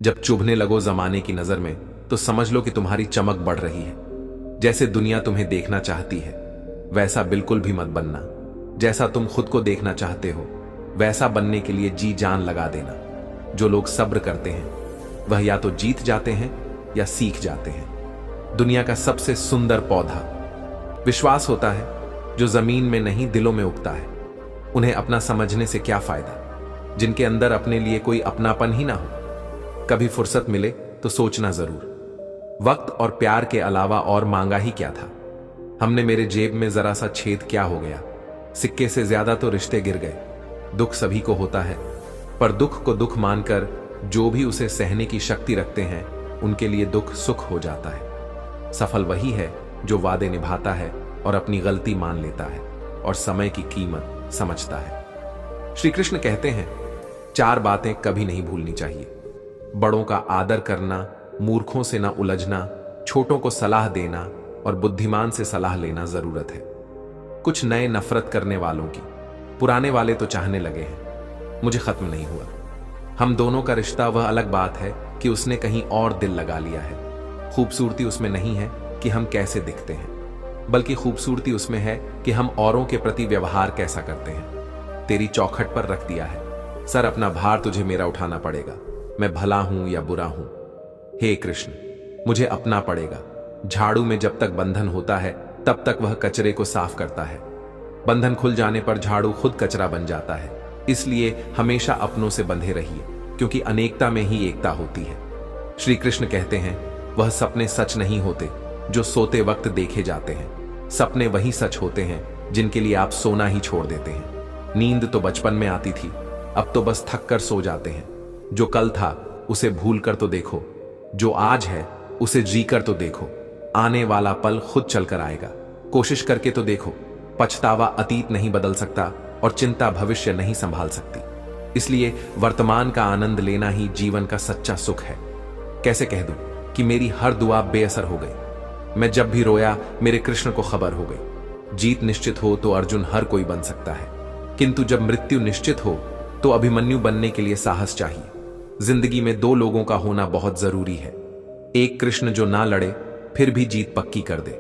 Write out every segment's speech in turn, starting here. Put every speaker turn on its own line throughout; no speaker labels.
जब चुभने लगो जमाने की नजर में तो समझ लो कि तुम्हारी चमक बढ़ रही है। जैसे दुनिया तुम्हें देखना चाहती है वैसा बिल्कुल भी मत बनना। जैसा तुम खुद को देखना चाहते हो वैसा बनने के लिए जी जान लगा देना। जो लोग सब्र करते हैं वह या तो जीत जाते हैं या सीख जाते हैं। दुनिया का सबसे सुंदर पौधा विश्वास होता है, जो जमीन में नहीं दिलों में उगता है। उन्हें अपना समझने से क्या फायदा जिनके अंदर अपने लिए कोई अपनापन ही ना हो। कभी फुर्सत मिले तो सोचना जरूर, वक्त और प्यार के अलावा और मांगा ही क्या था। हमने मेरे जेब में जरा सा छेद क्या हो गया, सिक्के से ज्यादा तो रिश्ते गिर गए। दुख सभी को होता है, पर दुख को दुख मानकर जो भी उसे सहने की शक्ति रखते हैं उनके लिए दुख सुख हो जाता है। सफल वही है जो वादे निभाता है और अपनी गलती मान लेता है और समय की कीमत समझता है। श्री कृष्ण कहते हैं 4 बातें कभी नहीं भूलनी चाहिए। बड़ों का आदर करना, मूर्खों से ना उलझना, छोटों को सलाह देना और बुद्धिमान से सलाह लेना जरूरत है। कुछ नए नफरत करने वालों की, पुराने वाले तो चाहने लगे हैं। मुझे खत्म नहीं हुआ। हम दोनों का रिश्ता वह अलग बात है कि उसने कहीं और दिल लगा लिया है। खूबसूरती उसमें नहीं है कि हम कैसे दिखते हैं, बल्कि खूबसूरती उसमें है कि हम औरों के प्रति व्यवहार कैसा करते हैं। तेरी चौखट पर रख दिया है सर, अपना भार तुझे मेरा उठाना पड़ेगा। मैं भला हूं या बुरा हूं, हे कृष्ण मुझे अपना पड़ेगा। झाड़ू में जब तक बंधन होता है तब तक वह कचरे को साफ करता है। बंधन खुल जाने पर झाड़ू खुद कचरा बन जाता है। इसलिए हमेशा अपनों से बंधे रहिए, क्योंकि अनेकता में ही एकता होती है। श्री कृष्ण कहते हैं वह सपने सच नहीं होते जो सोते वक्त देखे जाते हैं। सपने वही सच होते हैं जिनके लिए आप सोना ही छोड़ देते हैं। नींद तो बचपन में आती थी, अब तो बस थक कर सो जाते हैं। जो कल था उसे भूल कर तो देखो, जो आज है उसे जी कर तो देखो। आने वाला पल खुद चलकर आएगा, कोशिश करके तो देखो। पछतावा अतीत नहीं बदल सकता और चिंता भविष्य नहीं संभाल सकती। इसलिए वर्तमान का आनंद लेना ही जीवन का सच्चा सुख है। कैसे कह दूं कि मेरी हर दुआ बेअसर हो गई। मैं जब भी रोया मेरे कृष्ण को खबर हो गई। जीत निश्चित हो तो अर्जुन हर कोई बन सकता है, किंतु जब मृत्यु निश्चित हो तो अभिमन्यु बनने के लिए साहस चाहिए। जिंदगी में 2 लोगों का होना बहुत जरूरी है। एक कृष्ण जो ना लड़े फिर भी जीत पक्की कर दे,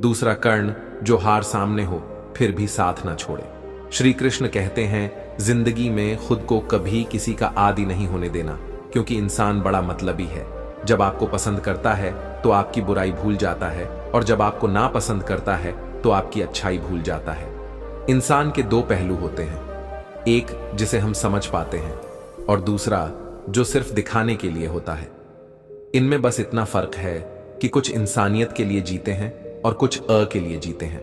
दूसरा कर्ण जो हार सामने हो फिर भी साथ ना छोड़े। श्री कृष्ण कहते हैं जिंदगी में खुद को कभी किसी का आदी नहीं होने देना, क्योंकि इंसान बड़ा मतलबी है। जब आपको पसंद करता है तो आपकी बुराई भूल जाता है, और जब आपको ना पसंद करता है तो आपकी अच्छाई भूल जाता है। इंसान के 2 पहलू होते हैं, एक जिसे हम समझ पाते हैं और दूसरा जो सिर्फ दिखाने के लिए होता है। इनमें बस इतना फर्क है कि कुछ इंसानियत के लिए जीते हैं और कुछ के लिए जीते हैं।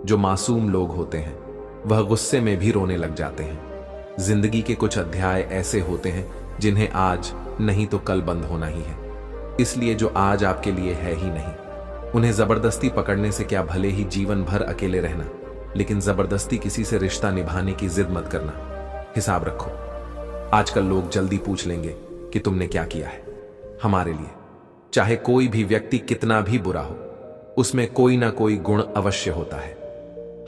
जो मासूम लोग होते हैं वह गुस्से में भी रोने लग जाते हैं। जिंदगी के कुछ अध्याय ऐसे होते हैं जिन्हें आज नहीं तो कल बंद होना ही है। इसलिए जो आज आपके लिए है ही नहीं, उन्हें जबरदस्ती पकड़ने से क्या, भले ही जीवन भर अकेले रहना, लेकिन जबरदस्ती किसी से रिश्ता निभाने की जिद मत करना। हिसाब रखो। आजकल लोग जल्दी पूछ लेंगे कि तुमने क्या किया है हमारे लिए। चाहे कोई भी व्यक्ति कितना भी बुरा हो, उसमें कोई ना कोई गुण अवश्य होता है।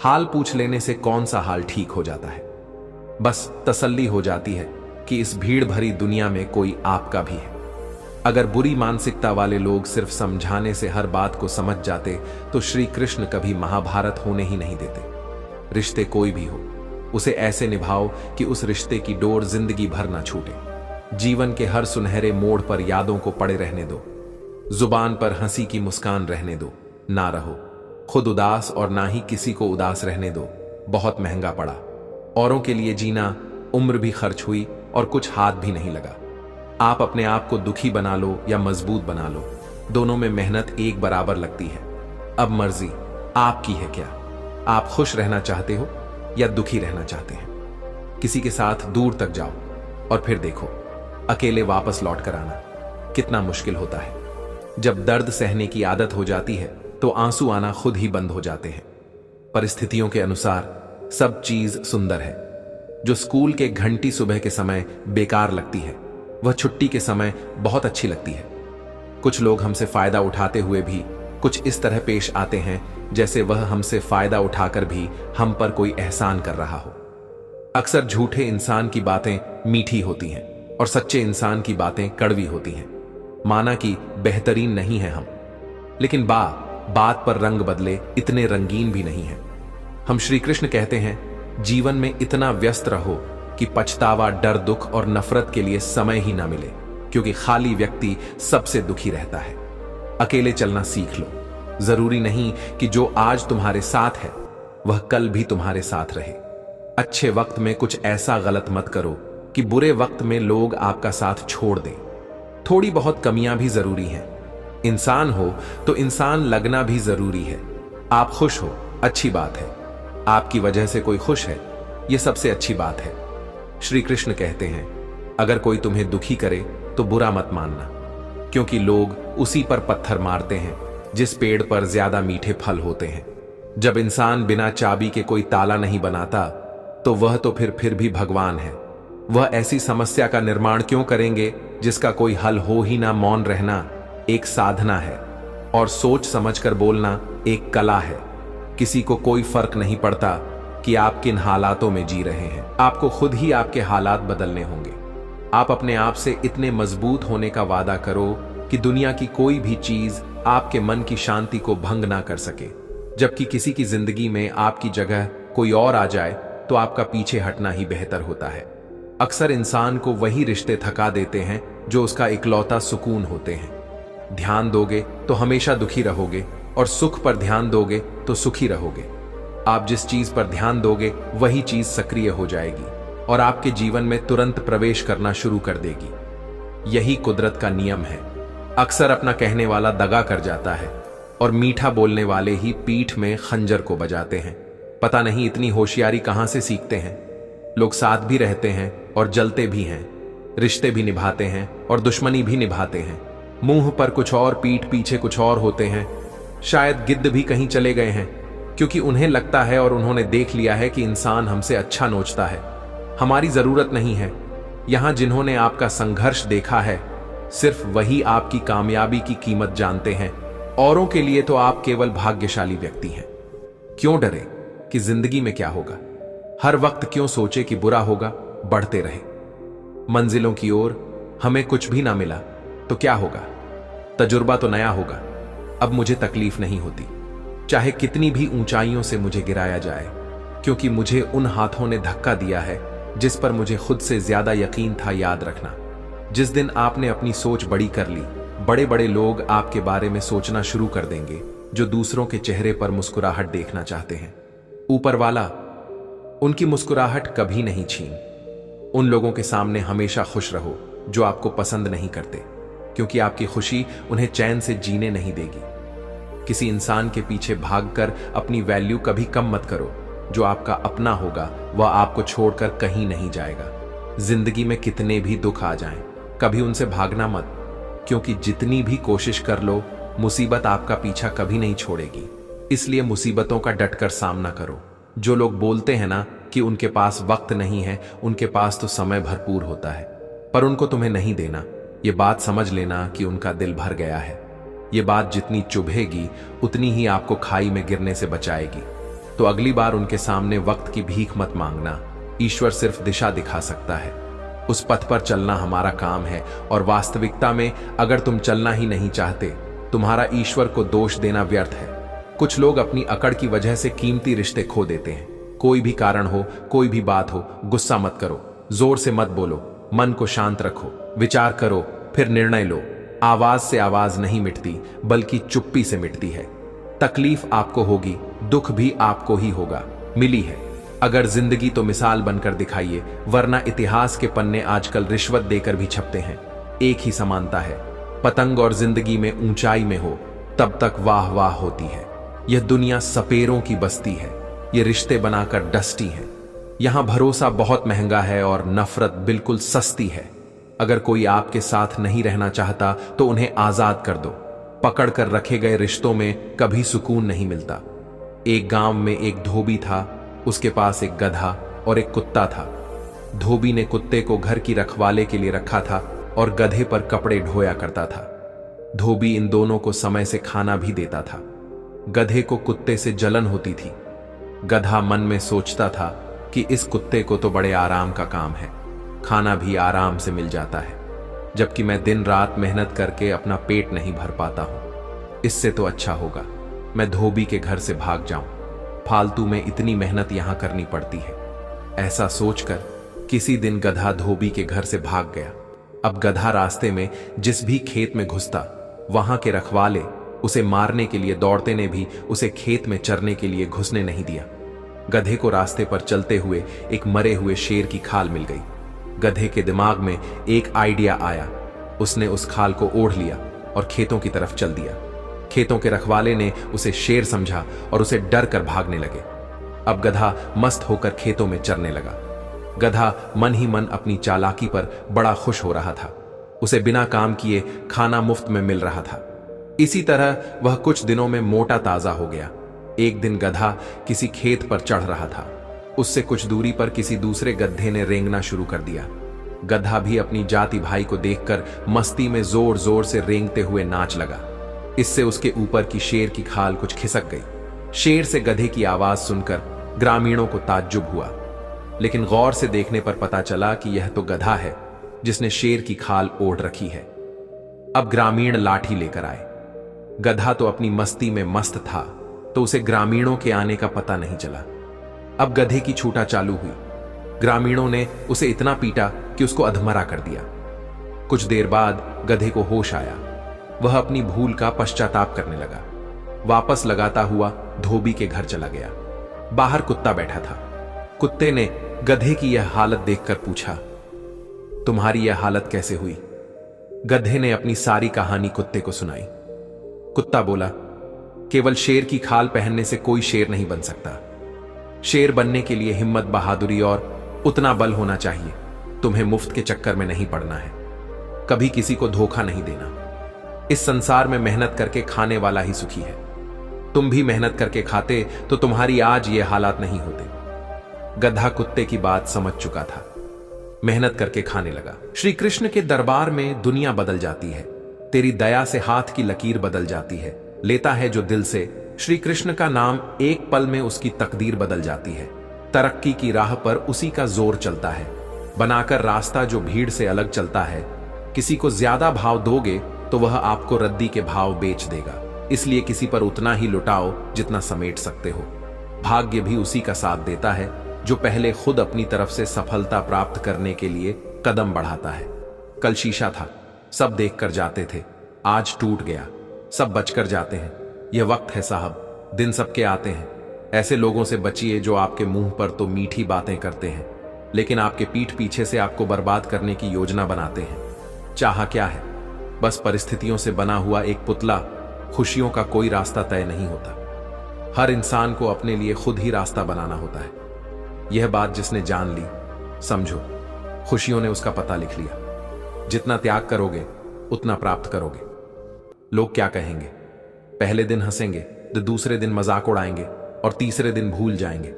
हाल पूछ लेने से कौन सा हाल ठीक हो जाता है। बस तसल्ली हो जाती है कि इस भीड़ भरी दुनिया में कोई आपका भी है। अगर बुरी मानसिकता वाले लोग सिर्फ समझाने से हर बात को समझ जाते तो श्री कृष्ण कभी महाभारत होने ही नहीं देते। रिश्ते कोई भी हो, उसे ऐसे निभाओ कि उस रिश्ते की डोर जिंदगी भर ना छूटे। जीवन के हर सुनहरे मोड़ पर यादों को पड़े रहने दो। जुबान पर हंसी की मुस्कान रहने दो। ना रहो खुद उदास और ना ही किसी को उदास रहने दो। बहुत महंगा पड़ा। औरों के लिए जीना, उम्र भी खर्च हुई और कुछ हाथ भी नहीं लगा। आप अपने आप को दुखी बना लो या मजबूत बना लो, दोनों में मेहनत एक बराबर लगती है। अब मर्जी आपकी है क्या, आप खुश रहना चाहते हो या दुखी रहना चाहते हैं। किसी के साथ दूर तक जाओ और फिर देखो अकेले वापस लौट कर आना कितना मुश्किल होता है। जब दर्द सहने की आदत हो जाती है तो आंसू आना खुद ही बंद हो जाते हैं। परिस्थितियों के अनुसार सब चीज सुंदर है। जो स्कूल के घंटी सुबह के समय बेकार लगती है, वह छुट्टी के समय बहुत अच्छी लगती है। कुछ लोग हमसे फायदा उठाते हुए भी कुछ इस तरह पेश आते हैं जैसे वह हमसे फायदा उठाकर भी हम पर कोई एहसान कर रहा हो। अक्सर झूठे इंसान की बातें मीठी होती हैं, और सच्चे इंसान की बातें कड़वी होती हैं। माना कि बेहतरीन नहीं है हम, लेकिन बात पर रंग बदले इतने रंगीन भी नहीं है हम। श्री कृष्ण कहते हैं, जीवन में इतना व्यस्त रहो कि पछतावा, डर, दुख और नफरत के लिए समय ही ना मिले, क्योंकि खाली व्यक्ति सबसे दुखी रहता है। अकेले चलना सीख लो। जरूरी नहीं कि जो आज तुम्हारे साथ है वह कल भी तुम्हारे साथ रहे। अच्छे वक्त में कुछ ऐसा गलत मत करो कि बुरे वक्त में लोग आपका साथ छोड़ दें। थोड़ी बहुत कमियां भी जरूरी हैं। इंसान हो तो इंसान लगना भी जरूरी है। आप खुश हो, अच्छी बात है। आपकी वजह से कोई खुश है, यह सबसे अच्छी बात है। श्री कृष्ण कहते हैं, अगर कोई तुम्हें दुखी करे तो बुरा मत मानना, क्योंकि लोग उसी पर पत्थर मारते हैं जिस पेड़ पर ज्यादा मीठे फल होते हैं। जब इंसान बिना चाबी के कोई ताला नहीं बनाता तो वह तो फिर भी भगवान है। वह ऐसी समस्या का निर्माण क्यों करेंगे जिसका कोई हल हो ही ना। मौन रहना एक साधना है और सोच समझकर बोलना एक कला है। किसी को कोई फर्क नहीं पड़ता कि आप किन हालातों में जी रहे हैं। आपको खुद ही आपके हालात बदलने होंगे। आप अपने आप से इतने मजबूत होने का वादा करो कि दुनिया की कोई भी चीज आपके मन की शांति को भंग ना कर सके। जबकि किसी की जिंदगी में आपकी जगह कोई और आ जाए तो आपका पीछे हटना ही बेहतर होता है। अक्सर इंसान को वही रिश्ते थका देते हैं जो उसका इकलौता सुकून होते हैं। ध्यान दोगे तो हमेशा दुखी रहोगे और सुख पर ध्यान दोगे तो सुखी रहोगे। आप जिस चीज पर ध्यान दोगे वही चीज सक्रिय हो जाएगी और आपके जीवन में तुरंत प्रवेश करना शुरू कर देगी। यही कुदरत का नियम है। अक्सर अपना कहने वाला दगा कर जाता है और मीठा बोलने वाले ही पीठ में खंजर को बजाते हैं। पता नहीं इतनी होशियारी कहां से सीखते हैं। लोग साथ भी रहते हैं और जलते भी हैं, रिश्ते भी निभाते हैं और दुश्मनी भी निभाते हैं। मुंह पर कुछ और, पीठ पीछे कुछ और होते हैं। शायद गिद्ध भी कहीं चले गए हैं, क्योंकि उन्हें लगता है और उन्होंने देख लिया है कि इंसान हमसे अच्छा नोचता है। हमारी जरूरत नहीं है। यहां जिन्होंने आपका संघर्ष देखा है सिर्फ वही आपकी कामयाबी की कीमत जानते हैं। औरों के लिए तो आप केवल भाग्यशाली व्यक्ति हैं। क्यों डरे कि जिंदगी में क्या होगा। हर वक्त क्यों सोचे कि बुरा होगा। बढ़ते रहे मंजिलों की ओर। हमें कुछ भी ना मिला तो क्या होगा, तजुर्बा तो नया होगा। अब मुझे तकलीफ नहीं होती, चाहे कितनी भी ऊंचाइयों से मुझे गिराया जाए, क्योंकि मुझे उन हाथों ने धक्का दिया है जिस पर मुझे खुद से ज्यादा यकीन था। याद रखना, जिस दिन आपने अपनी सोच बड़ी कर ली, बड़े बड़े लोग आपके बारे में सोचना शुरू कर देंगे जो दूसरों के चेहरे पर मुस्कुराहट देखना चाहते हैं। ऊपर वाला उनकी मुस्कुराहट कभी नहीं छीन। उन लोगों के सामने हमेशा खुश रहो जो आपको पसंद नहीं करते, क्योंकि आपकी खुशी उन्हें चैन से जीने नहीं देगी। किसी इंसान के पीछे भागकर अपनी वैल्यू कभी कम मत करो। जो आपका अपना होगा वह आपको छोड़कर कहीं नहीं जाएगा। जिंदगी में कितने भी दुख आ जाएं, कभी उनसे भागना मत, क्योंकि जितनी भी कोशिश कर लो मुसीबत आपका पीछा कभी नहीं छोड़ेगी। इसलिए मुसीबतों का डटकर सामना करो। जो लोग बोलते हैं ना कि उनके पास वक्त नहीं है, उनके पास तो समय भरपूर होता है, पर उनको तुम्हें नहीं देना। ये बात समझ लेना कि उनका दिल भर गया है। ये बात जितनी चुभेगी उतनी ही आपको खाई में गिरने से बचाएगी। तो अगली बार उनके सामने वक्त की भीख मत मांगना। ईश्वर सिर्फ दिशा दिखा सकता है। उस पथ पर चलना हमारा काम है। और वास्तविकता में अगर तुम चलना ही नहीं चाहते, तुम्हारा ईश्वर को दोष देना व्यर्थ है। कुछ लोग अपनी अकड़ की वजह से कीमती रिश्ते खो देते हैं। कोई भी कारण हो, कोई भी बात हो, गुस्सा मत करो, जोर से मत बोलो, मन को शांत रखो, विचार करो, फिर निर्णय लो। आवाज से आवाज नहीं मिटती, बल्कि चुप्पी से मिटती है। तकलीफ आपको होगी, दुख भी आपको ही होगा। मिली है अगर जिंदगी तो मिसाल बनकर दिखाइए, वरना इतिहास के पन्ने आजकल रिश्वत देकर भी छपते हैं। एक ही समानता है, पतंग और जिंदगी में ऊंचाई में हो तब तक वाह वाह होती है। यह दुनिया सपेरों की बस्ती है। ये रिश्ते बनाकर डस्टी है। यहां भरोसा बहुत महंगा है और नफरत बिल्कुल सस्ती है। अगर कोई आपके साथ नहीं रहना चाहता तो उन्हें आजाद कर दो। पकड़ कर रखे गए रिश्तों में कभी सुकून नहीं मिलता। एक गांव में एक धोबी था। उसके पास एक गधा और एक कुत्ता था। धोबी ने कुत्ते को घर की रखवाले के लिए रखा था और गधे पर कपड़े ढोया करता था। धोबी इन दोनों को समय से खाना भी देता था। गधे को कुत्ते से जलन होती थी। गधा मन में सोचता था कि इस कुत्ते को तो बड़े आराम का काम है, खाना भी आराम से मिल जाता है, जबकि मैं दिन रात मेहनत करके अपना पेट नहीं भर पाता हूं। इससे तो अच्छा होगा मैं धोबी के घर से भाग जाऊं, फालतू में इतनी मेहनत यहां करनी पड़ती है। ऐसा सोचकर किसी दिन गधा धोबी के घर से भाग गया। अब गधा रास्ते में जिस भी खेत में घुसता, वहां के रखवाले उसे मारने के लिए दौड़ते ने भी उसे खेत में चरने के लिए घुसने नहीं दिया। गधे को रास्ते पर चलते हुए एक मरे हुए शेर की खाल मिल गई। गधे के दिमाग में एक आइडिया आया। उसने उस खाल को ओढ़ लिया और खेतों की तरफ चल दिया। खेतों के रखवाले ने उसे शेर समझा और उसे डर कर भागने लगे। अब गधा मस्त होकर खेतों में चरने लगा। गधा मन ही मन अपनी चालाकी पर बड़ा खुश हो रहा था। उसे बिना काम किए खाना मुफ्त में मिल रहा था। इसी तरह वह कुछ दिनों में मोटा ताजा हो गया। एक दिन गधा किसी खेत पर चढ़ रहा था। उससे कुछ दूरी पर किसी दूसरे गधे ने रेंगना शुरू कर दिया। गधा भी अपनी जाति भाई को देखकर मस्ती में जोर जोर से रेंगते हुए नाच लगा। इससे उसके ऊपर की शेर की खाल कुछ खिसक गई। शेर से गधे की आवाज सुनकर ग्रामीणों को ताज्जुब हुआ, लेकिन गौर से देखने पर पता चला कि यह तो गधा है जिसने शेर की खाल ओढ़ रखी है। अब ग्रामीण लाठी लेकर आए। गधा तो अपनी मस्ती में मस्त था, तो उसे ग्रामीणों के आने का पता नहीं चला। अब गधे की छूटा चालू हुई। ग्रामीणों ने उसे इतना पीटा कि उसको अधमरा कर दिया। कुछ देर बाद गधे को होश आया। वह अपनी भूल का पश्चाताप करने लगा। वापस लगाता हुआ धोबी के घर चला गया। बाहर कुत्ता बैठा था। कुत्ते ने गधे की यह हालत देखकर पूछा, तुम्हारी यह हालत कैसे हुई? गधे ने अपनी सारी कहानी कुत्ते को सुनाई। कुत्ता बोला, केवल शेर की खाल पहनने से कोई शेर नहीं बन सकता। शेर बनने के लिए हिम्मत, बहादुरी और उतना बल होना चाहिए। तुम्हें मुफ्त के चक्कर में नहीं पड़ना है। कभी किसी को धोखा नहीं देना। इस संसार में मेहनत करके खाने वाला ही सुखी है। तुम भी मेहनत करके खाते तो तुम्हारी आज ये हालात नहीं होते। गधा कुत्ते की बात समझ चुका था। मेहनत करके खाने लगा। श्री कृष्ण के दरबार में दुनिया बदल जाती है। तेरी दया से हाथ की लकीर बदल जाती है। लेता है जो दिल से श्री कृष्ण का नाम, एक पल में उसकी तकदीर बदल जाती है। तरक्की की राह पर उसी का जोर चलता है। बनाकर रास्ता जो भीड़ से अलग चलता है। किसी को ज्यादा भाव दोगे तो वह आपको रद्दी के भाव बेच देगा। इसलिए किसी पर उतना ही लुटाओ जितना समेट सकते हो। भाग्य भी उसी का साथ देता है जो पहले खुद अपनी तरफ से सफलता प्राप्त करने के लिए कदम बढ़ाता है। कल शीशा था, सब देखकर जाते थे। आज टूट गया, सब बचकर जाते हैं। यह वक्त है साहब, दिन सबके आते हैं। ऐसे लोगों से बचिए जो आपके मुंह पर तो मीठी बातें करते हैं, लेकिन आपके पीठ पीछे से आपको बर्बाद करने की योजना बनाते हैं। चाहा क्या है? बस परिस्थितियों से बना हुआ एक पुतला। खुशियों का कोई रास्ता तय नहीं होता। हर इंसान को अपने लिए खुद ही रास्ता बनाना होता है। यह बात जिसने जान ली, समझो खुशियों ने उसका पता लिख लिया। जितना त्याग करोगे उतना प्राप्त करोगे। लोग क्या कहेंगे? पहले दिन हंसेंगे, तो दूसरे दिन मजाक उड़ाएंगे और तीसरे दिन भूल जाएंगे।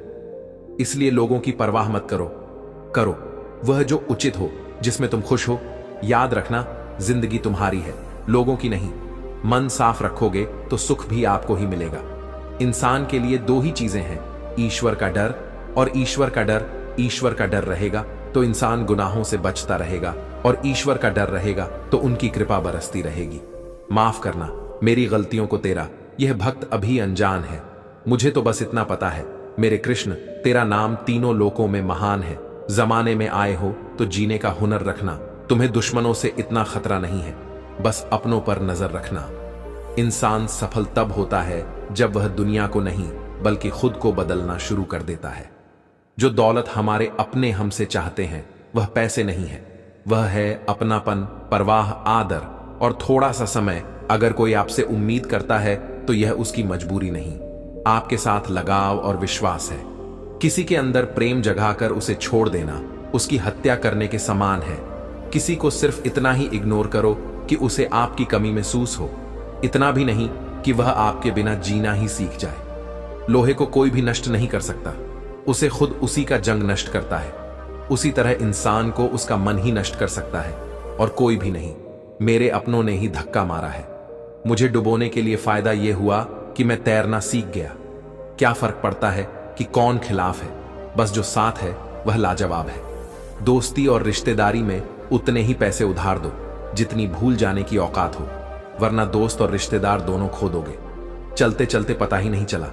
इसलिए लोगों की परवाह मत करो। करो वह जो उचित हो, जिसमें तुम खुश हो। याद रखना, जिंदगी तुम्हारी है, लोगों की नहीं। मन साफ रखोगे तो सुख भी आपको ही मिलेगा। इंसान के लिए दो ही चीजें हैं, ईश्वर का डर और ईश्वर का डर। ईश्वर का डर रहेगा तो इंसान गुनाहों से बचता रहेगा, और ईश्वर का डर रहेगा तो उनकी कृपा बरसती रहेगी। माफ करना मेरी गलतियों को तेरा, यह भक्त अभी अनजान है। मुझे तो बस इतना पता है, मेरे कृष्ण तेरा नाम तीनों लोकों में महान है। जमाने में आए हो तो जीने का हुनर रखना। तुम्हें दुश्मनों से इतना खतरा नहीं है, बस अपनों पर नजर रखना। इंसान सफल तब होता है जब वह दुनिया को नहीं बल्कि खुद को बदलना शुरू कर देता है। जो दौलत हमारे अपने हमसे चाहते हैं वह पैसे नहीं है, वह है अपनापन, परवाह, आदर और थोड़ा सा समय। अगर कोई आपसे उम्मीद करता है तो यह उसकी मजबूरी नहीं, आपके साथ लगाव और विश्वास है। किसी के अंदर प्रेम जगाकर उसे छोड़ देना उसकी हत्या करने के समान है। किसी को सिर्फ इतना ही इग्नोर करो कि उसे आपकी कमी महसूस हो, इतना भी नहीं कि वह आपके बिना जीना ही सीख जाए। लोहे को कोई भी नष्ट नहीं कर सकता, उसे खुद उसी का जंग नष्ट करता है। उसी तरह इंसान को उसका मन ही नष्ट कर सकता है और कोई भी नहीं। मेरे अपनों ने ही धक्का मारा है। मुझे डुबोने के लिए फायदा यह हुआ कि मैं तैरना सीख गया। क्या फर्क पड़ता है कि कौन खिलाफ है, बस जो साथ है वह लाजवाब है। दोस्ती और रिश्तेदारी में उतने ही पैसे उधार दो जितनी भूल जाने की औकात हो, वरना दोस्त और रिश्तेदार दोनों खो दोगे। चलते चलते पता ही नहीं चला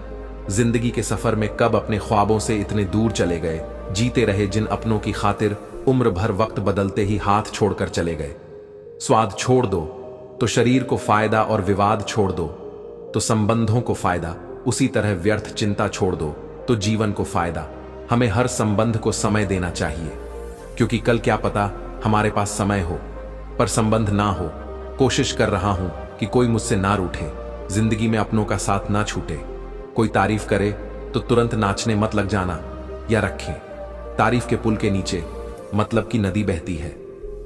जिंदगी के सफर में कब अपने ख्वाबों से इतने दूर चले गए। जीते रहे जिन अपनों की खातिर उम्र भर वक्त बदलते ही हाथ छोड़कर चले गए। स्वाद छोड़ दो तो शरीर को फायदा, और विवाद छोड़ दो तो संबंधों को फायदा। उसी तरह व्यर्थ चिंता छोड़ दो तो जीवन को फायदा। हमें हर संबंध को समय देना चाहिए, क्योंकि कल क्या पता हमारे पास समय हो पर संबंध ना हो। कोशिश कर रहा हूं कि कोई मुझसे ना रूठे, जिंदगी में अपनों का साथ ना छूटे। कोई तारीफ करे तो तुरंत नाचने मत लग जाना, या रखें तारीफ के पुल के नीचे मतलब की नदी बहती है।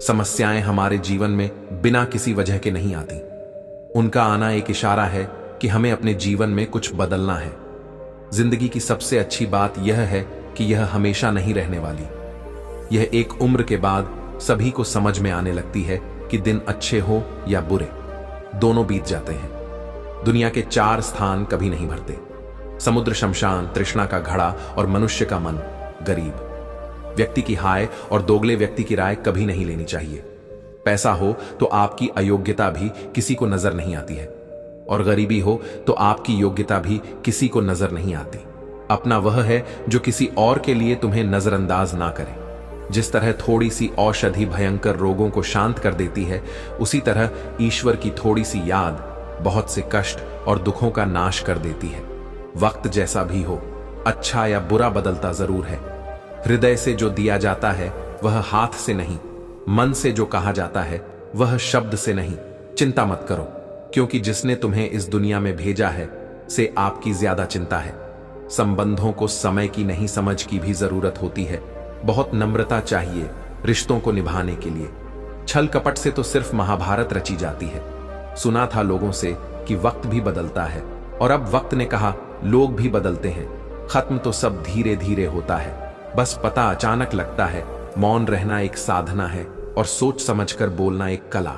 समस्याएं हमारे जीवन में बिना किसी वजह के नहीं आती, उनका आना एक इशारा है कि हमें अपने जीवन में कुछ बदलना है। जिंदगी की सबसे अच्छी बात यह है कि यह हमेशा नहीं रहने वाली। यह एक उम्र के बाद सभी को समझ में आने लगती है कि दिन अच्छे हो या बुरे, दोनों बीत जाते हैं। दुनिया के 4 स्थान कभी नहीं भरते, समुद्र शमशान, तृष्णा का घड़ा और मनुष्य का मन गरीब। व्यक्ति की हाय और दोगले व्यक्ति की राय कभी नहीं लेनी चाहिए। पैसा हो तो आपकी अयोग्यता भी किसी को नजर नहीं आती है, और गरीबी हो तो आपकी योग्यता भी किसी को नजर नहीं आती। अपना वह है जो किसी और के लिए तुम्हें नजरअंदाज ना करे। जिस तरह थोड़ी सी औषधि भयंकर रोगों को शांत कर देती है, उसी तरह ईश्वर की थोड़ी सी याद बहुत से कष्ट और दुखों का नाश कर देती है। वक्त जैसा भी हो, अच्छा या बुरा बदलता जरूर है। हृदय से जो दिया जाता है वह हाथ से नहीं, मन से जो कहा जाता है वह शब्द से नहीं। चिंता मत करो, क्योंकि जिसने तुम्हें इस दुनिया में भेजा है से आपकी ज्यादा चिंता है। संबंधों को समय की नहीं समझ की भी जरूरत होती है। बहुत नम्रता चाहिए रिश्तों को निभाने के लिए। छल कपट से तो सिर्फ महाभारत रची जाती है। सुना था लोगों से कि वक्त भी बदलता है, और अब वक्त ने कहा लोग भी बदलते हैं। खत्म तो सब धीरे धीरे होता है, बस पता अचानक लगता है। मौन रहना एक साधना है और सोच समझकर बोलना एक कला।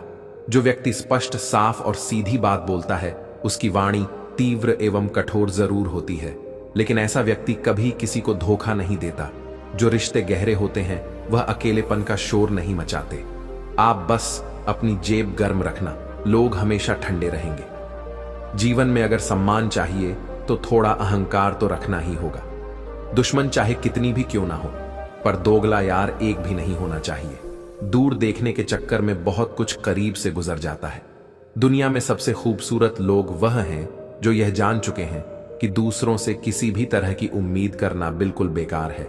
जो व्यक्ति स्पष्ट, साफ और सीधी बात बोलता है उसकी वाणी तीव्र एवं कठोर जरूर होती है, लेकिन ऐसा व्यक्ति कभी किसी को धोखा नहीं देता। जो रिश्ते गहरे होते हैं वह अकेलेपन का शोर नहीं मचाते। आप बस अपनी जेब गर्म रखना, लोग हमेशा ठंडे रहेंगे। जीवन में अगर सम्मान चाहिए तो थोड़ा अहंकार तो रखना ही होगा। दुश्मन चाहे कितनी भी क्यों ना हो, पर दोगला यार एक भी नहीं होना चाहिए। दूर देखने के चक्कर में बहुत कुछ करीब से गुजर जाता है। दुनिया में सबसे खूबसूरत लोग वह हैं जो यह जान चुके हैं कि दूसरों से किसी भी तरह की उम्मीद करना बिल्कुल बेकार है।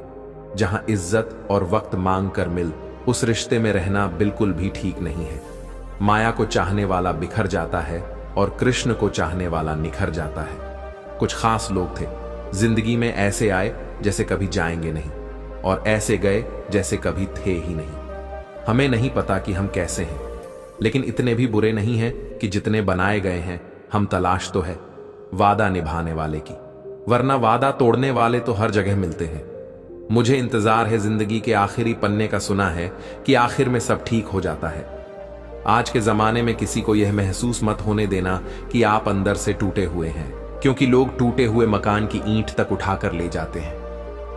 जहां इज्जत और वक्त मांग कर मिल, उस रिश्ते में रहना बिल्कुल भी ठीक नहीं है। माया को चाहने वाला बिखर जाता है और कृष्ण को चाहने वाला निखर जाता है। कुछ खास लोग थे, जिंदगी में ऐसे आए जैसे कभी जाएंगे नहीं, और ऐसे गए जैसे कभी थे ही नहीं। हमें नहीं पता कि हम कैसे हैं, लेकिन इतने भी बुरे नहीं हैं कि जितने बनाए गए हैं। हम तलाश तो है वादा निभाने वाले की, वरना वादा तोड़ने वाले तो हर जगह मिलते हैं। मुझे इंतजार है जिंदगी के आखिरी पन्ने का, सुना है कि आखिर में सब ठीक हो जाता है। आज के जमाने में किसी को यह महसूस मत होने देना कि आप अंदर से टूटे हुए हैं, क्योंकि लोग टूटे हुए मकान की ईंट तक उठाकर ले जाते हैं।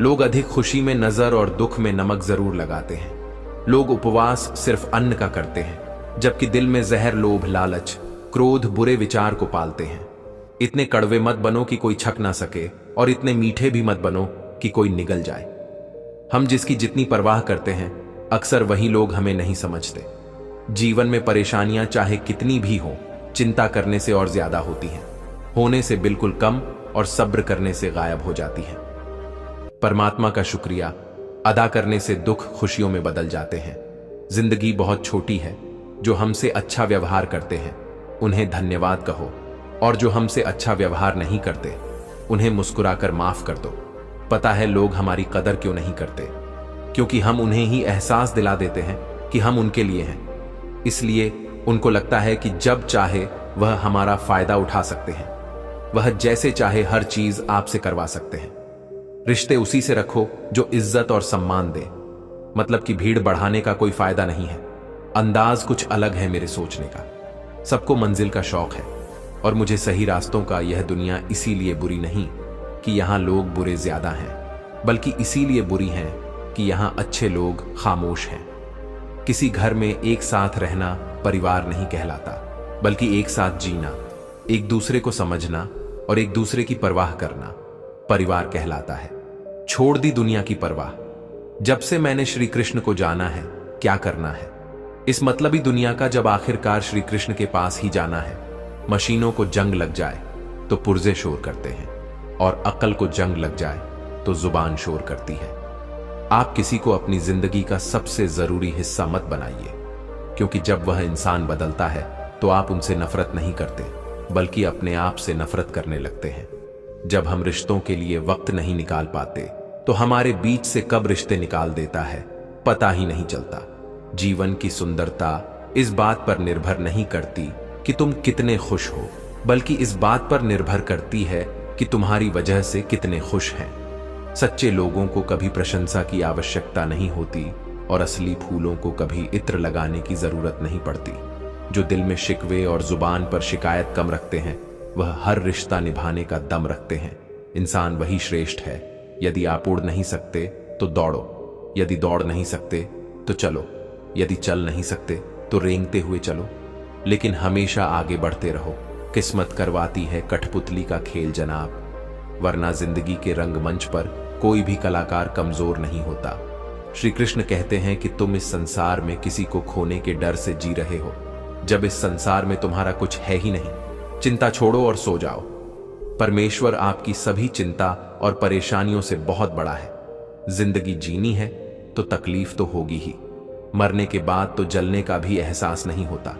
लोग अधिक खुशी में नजर और दुख में नमक जरूर लगाते हैं। लोग उपवास सिर्फ अन्न का करते हैं, जबकि दिल में जहर, लोभ, लालच, क्रोध, बुरे विचार को पालते हैं। इतने कड़वे मत बनो कि कोई छक ना सके, और इतने मीठे भी मत बनो कि कोई निगल जाए। हम जिसकी जितनी परवाह करते हैं, अक्सर वही लोग हमें नहीं समझते। जीवन में परेशानियां चाहे कितनी भी हो, चिंता करने से और ज्यादा होती हैं, होने से बिल्कुल कम, और सब्र करने से गायब हो जाती हैं। परमात्मा का शुक्रिया अदा करने से दुख खुशियों में बदल जाते हैं। जिंदगी बहुत छोटी है। जो हमसे अच्छा व्यवहार करते हैं उन्हें धन्यवाद कहो, और जो हमसे अच्छा व्यवहार नहीं करते उन्हें मुस्कुराकर माफ कर दो। पता है लोग हमारी कदर क्यों नहीं करते, क्योंकि हम उन्हें ही एहसास दिला देते हैं कि हम उनके लिए हैं। इसलिए उनको लगता है कि जब चाहे वह हमारा फायदा उठा सकते हैं, वह जैसे चाहे हर चीज आपसे करवा सकते हैं। रिश्ते उसी से रखो जो इज्जत और सम्मान दे। मतलब कि भीड़ बढ़ाने का कोई फायदा नहीं है। अंदाज कुछ अलग है मेरे सोचने का। सबको मंजिल का शौक है, और मुझे सही रास्तों का यह दुनिया इसीलिए बुरी नहीं कि यहां लोग बुरे ज्यादा हैं, बल्कि इसीलिए बुरी हैं कि यहाँ अच्छे लोग खामोश हैं। किसी घर में एक साथ रहना परिवार नहीं कहलाता, बल्कि एक साथ जीना, एक दूसरे को समझना और एक दूसरे की परवाह करना परिवार कहलाता है। छोड़ दी दुनिया की परवाह। जब से मैंने श्री कृष्ण को जाना है, क्या करना है, इस मतलबी दुनिया का जब आखिरकार श्री कृष्ण के पास ही जाना है। मशीनों को जंग लग जाए तो पुर्जे शोर करते हैं, और अक्ल को जंग लग जाए तो जुबान शोर करती है। आप किसी को अपनी जिंदगी का सबसे जरूरी हिस्सा मत बनाइए, क्योंकि जब वह इंसान बदलता है तो आप उनसे नफरत नहीं करते, बल्कि अपने आप से नफरत करने लगते हैं। जब हम रिश्तों के लिए वक्त नहीं निकाल पाते तो हमारे बीच से कब रिश्ते निकाल देता है पता ही नहीं चलता। जीवन की सुंदरता इस बात पर निर्भर नहीं करती कि तुम कितने खुश हो, बल्कि इस बात पर निर्भर करती है कि तुम्हारी वजह से कितने खुश हैं। सच्चे लोगों को कभी प्रशंसा की आवश्यकता नहीं होती और असली फूलों को कभी इत्र लगाने की जरूरत नहीं पड़ती। जो दिल में शिकवे और जुबान पर शिकायत कम रखते हैं, वह हर रिश्ता निभाने का दम रखते हैं। इंसान वही श्रेष्ठ है। यदि आप उड़ नहीं सकते तो दौड़ो, यदि दौड़ नहीं सकते तो चलो, यदि चल नहीं सकते तो रेंगते हुए चलो, लेकिन हमेशा आगे बढ़ते रहो। किस्मत करवाती है कठपुतली का खेल जनाब, वरना जिंदगी के रंगमंच पर कोई भी कलाकार कमजोर नहीं होता। श्री कृष्ण कहते हैं कि तुम इस संसार में किसी को खोने के डर से जी रहे हो, जब इस संसार में तुम्हारा कुछ है ही नहीं। चिंता छोड़ो और सो जाओ। परमेश्वर आपकी सभी चिंता और परेशानियों से बहुत बड़ा है। जिंदगी जीनी है तो तकलीफ तो होगी ही, मरने के बाद तो जलने का भी एहसास नहीं होता।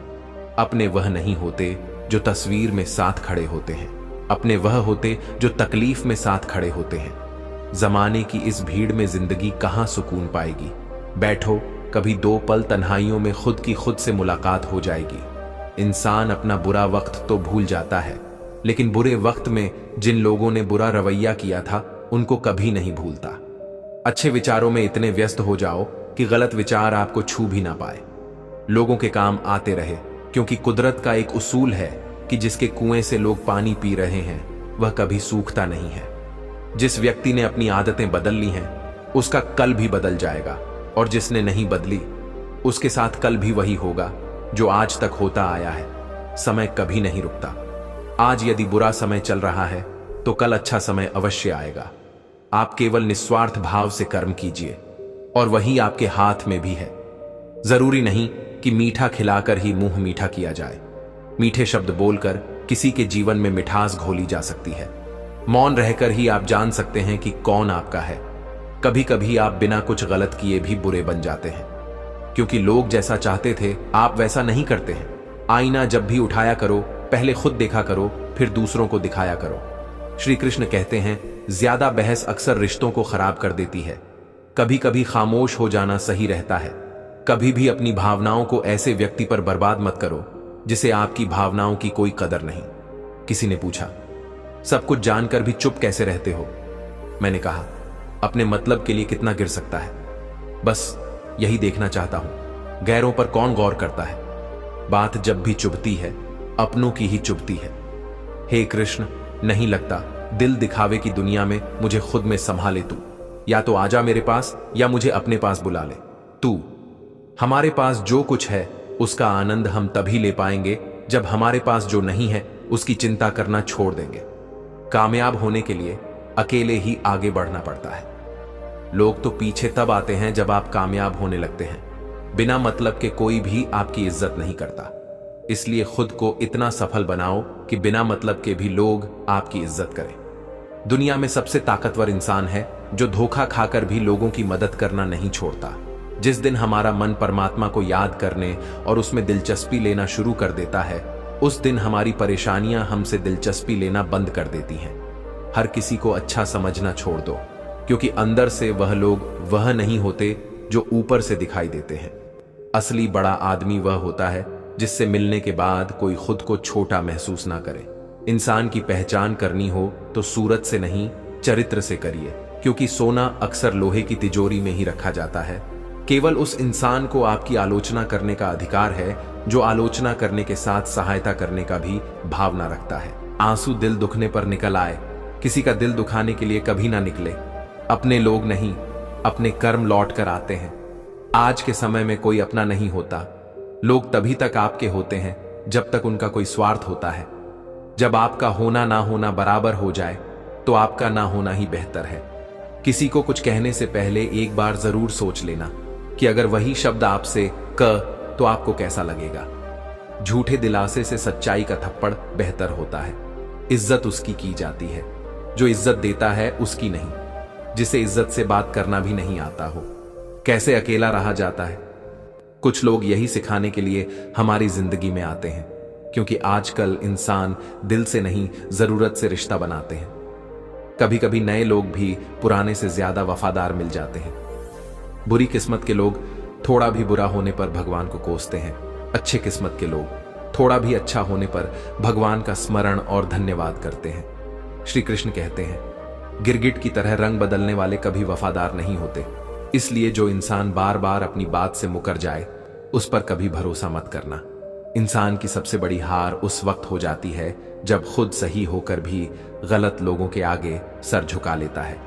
अपने वह नहीं होते जो तस्वीर में साथ खड़े होते हैं, अपने वह होते जो तकलीफ में साथ खड़े होते हैं। जमाने की इस भीड़ में जिंदगी कहां सुकून पाएगी। बैठो, कभी 2 पल तन्हाइयों में खुद की खुद से मुलाकात हो जाएगी। इंसान अपना बुरा वक्त तो भूल जाता है, लेकिन बुरे वक्त में जिन लोगों ने बुरा रवैया किया था उनको कभी नहीं भूलता। अच्छे विचारों में इतने व्यस्त हो जाओ कि गलत विचार आपको छू भी ना पाए। लोगों के काम आते रहे, क्योंकि कुदरत का एक उसूल है कि जिसके कुएं से लोग पानी पी रहे हैं वह कभी सूखता नहीं है। जिस व्यक्ति ने अपनी आदतें बदल ली हैं उसका कल भी बदल जाएगा, और जिसने नहीं बदली उसके साथ कल भी वही होगा जो आज तक होता आया है। समय कभी नहीं रुकता। आज यदि बुरा समय चल रहा है तो कल अच्छा समय अवश्य आएगा। आप केवल निस्वार्थ भाव से कर्म कीजिए, और वही आपके हाथ में भी है। जरूरी नहीं कि मीठा खिलाकर ही मुंह मीठा किया जाए। मीठे शब्द बोलकर किसी के जीवन में मिठास घोली जा सकती है। मौन रहकर ही आप जान सकते हैं कि कौन आपका है। कभी कभी आप बिना कुछ गलत किए भी बुरे बन जाते हैं, क्योंकि लोग जैसा चाहते थे आप वैसा नहीं करते हैं। आईना जब भी उठाया करो, पहले खुद देखा करो, फिर दूसरों को दिखाया करो। श्री कृष्ण कहते हैं, ज्यादा बहस अक्सर रिश्तों को खराब कर देती है। कभी कभी खामोश हो जाना सही रहता है। कभी भी अपनी भावनाओं को ऐसे व्यक्ति पर बर्बाद मत करो जिसे आपकी भावनाओं की कोई कदर नहीं। किसी ने पूछा, सब कुछ जानकर भी चुप कैसे रहते हो? मैंने कहा, अपने मतलब के लिए कितना गिर सकता है, बस यही देखना चाहता हूं। गैरों पर कौन गौर करता है? बात जब भी चुभती है अपनों की ही चुभती है। हे कृष्ण, नहीं लगता दिल दिखावे की दुनिया में मुझे खुद में संभाले तू। या तो आजा मेरे पास या मुझे अपने पास बुला ले तू। हमारे पास जो कुछ है उसका आनंद हम तभी ले पाएंगे जब हमारे पास जो नहीं है उसकी चिंता करना छोड़ देंगे। कामयाब होने के लिए अकेले ही आगे बढ़ना पड़ता है। लोग तो पीछे तब आते हैं जब आप कामयाब होने लगते हैं। बिना मतलब के कोई भी आपकी इज्जत नहीं करता। इसलिए खुद को इतना सफल बनाओ कि बिना मतलब के भी लोग आपकी इज्जत करें। दुनिया में सबसे ताकतवर इंसान है जो धोखा खाकर भी लोगों की मदद करना नहीं छोड़ता। जिस दिन हमारा मन परमात्मा को याद करने और उसमें दिलचस्पी लेना शुरू कर देता है, उस दिन हमारी परेशानियां हमसे दिलचस्पी लेना बंद कर देती हैं। हर किसी को अच्छा समझना छोड़ दो, क्योंकि अंदर से वह लोग वह नहीं होते जो ऊपर से दिखाई देते हैं। असली बड़ा आदमी वह होता है जिससे मिलने के बाद कोई खुद को छोटा महसूस ना करे। इंसान की पहचान करनी हो तो सूरत से नहीं, चरित्र से करिए, क्योंकि सोना अक्सर लोहे की तिजोरी में ही रखा जाता है। केवल उस इंसान को आपकी आलोचना करने का अधिकार है जो आलोचना करने के साथ सहायता करने का भी भावना रखता है। आंसू दिल दुखने पर निकल आए, किसी का दिल दुखाने के लिए कभी ना निकले। अपने लोग नहीं, अपने कर्म लौट कर आते हैं। आज के समय में कोई अपना नहीं होता। लोग तभी तक आपके होते हैं जब तक उनका कोई स्वार्थ होता है। जब आपका होना ना होना बराबर हो जाए तो आपका ना होना ही बेहतर है। किसी को कुछ कहने से पहले एक बार जरूर सोच लेना कि अगर वही शब्द आपसे क तो आपको कैसा लगेगा। झूठे दिलासे से सच्चाई का थप्पड़ बेहतर होता है। इज्जत उसकी की जाती है जो इज्जत देता है, उसकी नहीं जिसे इज्जत से बात करना भी नहीं आता हो। कैसे अकेला रहा जाता है। कुछ लोग यही सिखाने के लिए हमारी जिंदगी में आते हैं, क्योंकि आजकल इंसान दिल से नहीं जरूरत से रिश्ता बनाते हैं। कभी कभी नए लोग भी पुराने से ज्यादा वफादार मिल जाते हैं। बुरी किस्मत के लोग थोड़ा भी बुरा होने पर भगवान को कोसते हैं। अच्छे किस्मत के लोग थोड़ा भी अच्छा होने पर भगवान का स्मरण और धन्यवाद करते हैं। श्री कृष्ण कहते हैं, गिरगिट की तरह रंग बदलने वाले कभी वफादार नहीं होते। इसलिए जो इंसान बार बार अपनी बात से मुकर जाए उस पर कभी भरोसा मत करना। इंसान की सबसे बड़ी हार उस वक्त हो जाती है जब खुद सही होकर भी गलत लोगों के आगे सर झुका लेता है।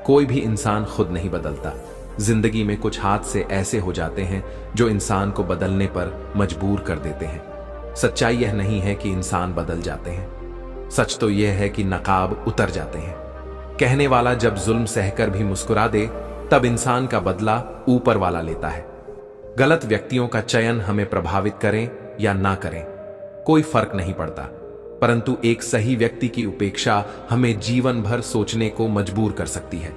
कोई भी इंसान खुद नहीं बदलता। जिंदगी में कुछ हादसे ऐसे हो जाते हैं जो इंसान को बदलने पर मजबूर कर देते हैं। सच्चाई यह नहीं है कि इंसान बदल जाते हैं, सच तो यह है कि नकाब उतर जाते हैं। कहने वाला जब जुल्म सहकर भी मुस्कुरा दे तब इंसान का बदला ऊपर वाला लेता है। गलत व्यक्तियों का चयन हमें प्रभावित करें या ना करें कोई फर्क नहीं पड़ता, परंतु एक सही व्यक्ति की उपेक्षा हमें जीवन भर सोचने को मजबूर कर सकती है।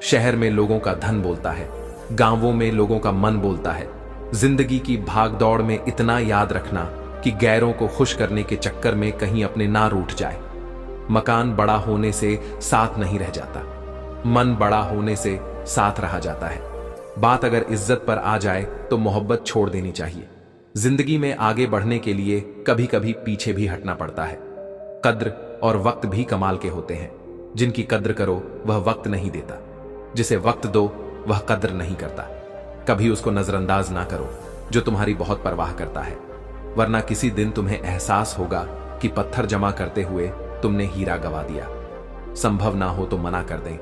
शहर में लोगों का धन बोलता है, गांवों में लोगों का मन बोलता है। जिंदगी की भागदौड़ में इतना याद रखना कि गैरों को खुश करने के चक्कर में कहीं अपने ना रूठ जाए। मकान बड़ा होने से साथ नहीं रह जाता, मन बड़ा होने से साथ रहा जाता है। बात अगर इज्जत पर आ जाए तो मोहब्बत छोड़ देनी चाहिए। जिंदगी में आगे बढ़ने के लिए कभी कभी पीछे भी हटना पड़ता है। कद्र और वक्त भी कमाल के होते हैं। जिनकी कद्र करो वह वक्त नहीं देता, जिसे वक्त दो वह कद्र नहीं करता। कभी उसको नजरअंदाज ना करो जो तुम्हारी बहुत परवाह करता है, वरना किसी दिन तुम्हें एहसास होगा कि पत्थर जमा करते हुए तुमने हीरा गवा दिया। संभव ना हो तो मना कर दें,